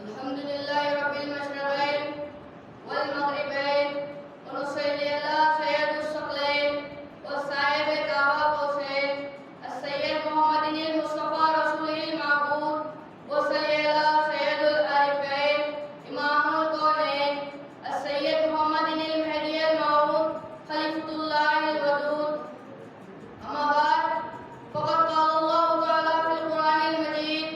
الحمد لله رب المشرقين والمغربين ونصلي على سيد الثقلين والصاحب كعبة قوسين السيد محمد المصطفى رسوله المعبود وصلي على سيد العارفين إمام الكونين السيد محمد المهدي الموعود خليفة الله الودود. أما بعد فقد قال الله تعالى في القرآن المجيد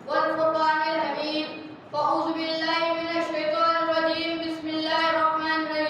والفرقان الحميد: فأعوذ بالله من الشيطان الرجيم. بسم الله الرحمن الرحيم.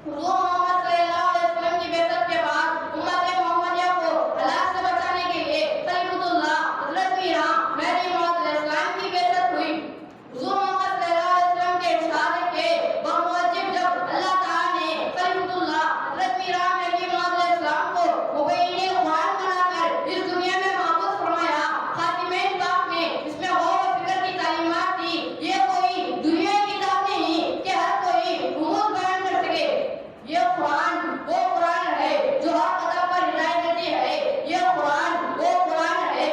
حضور محمد صلی اللہ علیہ وسلم کی بعثت کے بعد امت محمدیہ کو ہلاک سے بچانے کے لیے خلیفۃ اللہ حضرت میران مہدی موعود علیہ السلام کی بعثت ہوئی۔ حضور محمد صلی اللہ علیہ وسلم کے ارشاد کے بموجب جب اللہ تعالیٰ نے خلیفۃ اللہ حضرت میران مہدی موعود علیہ السلام کو مبین قرآن بنا کر اس دنیا میں معبود فرمایا، خاتمین پاک میں اس میں غور و فکر کی تعلیمات دی۔ یہ کوئی دنیا کی کتاب نہیں کہ ہر کوئی رموز بیان کر سکے، یہ قرآن وہ قرآن ہے جو ہر قدم پر ہدایت دیتی ہے، یہ قرآن وہ قرآن ہے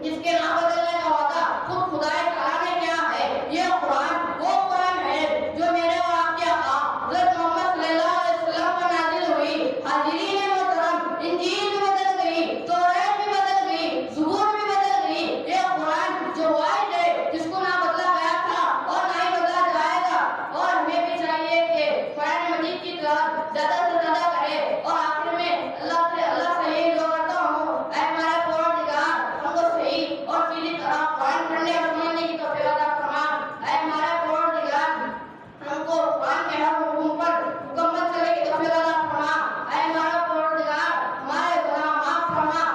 جس کے نہ بدلنے کا وعدہ خود خدائے تعالیٰ نے کیا ہے، یہ قرآن وہ قرآن ہے جو میرے اور آپ کے آقا حضرت محمد صلی اللہ علیہ وسلم پر نازل ہوئی۔ حاضرین محترم، انجیل بھی بدل گئی، توریت بھی بدل گئی، زبور بھی بدل گئی، یہ قرآن جو واحد ہے جس کو نہ بدلا گیا تھا اور نہ ہی بدلا جائے گا، اور ہمیں بھی چاہیے کہ قرآن مجید کی طرف زیادہ سے زیادہ کرے۔ اور آخر میں اللہ سے یہی دعا کرتا ہوں، اے ہمارے پروردگار ہم کو صحیح اور سیدھی طرح قرآن پڑھنے اور سمجھنے کی توفیق عطا فرما۔ اے ہمارے پروردگار ہم کو قرآن کے ہر حکم پر مکمل چلنے کی توفیق عطا فرما۔ اے ہمارا پروردگار ہمارے گناہ معاف فرما۔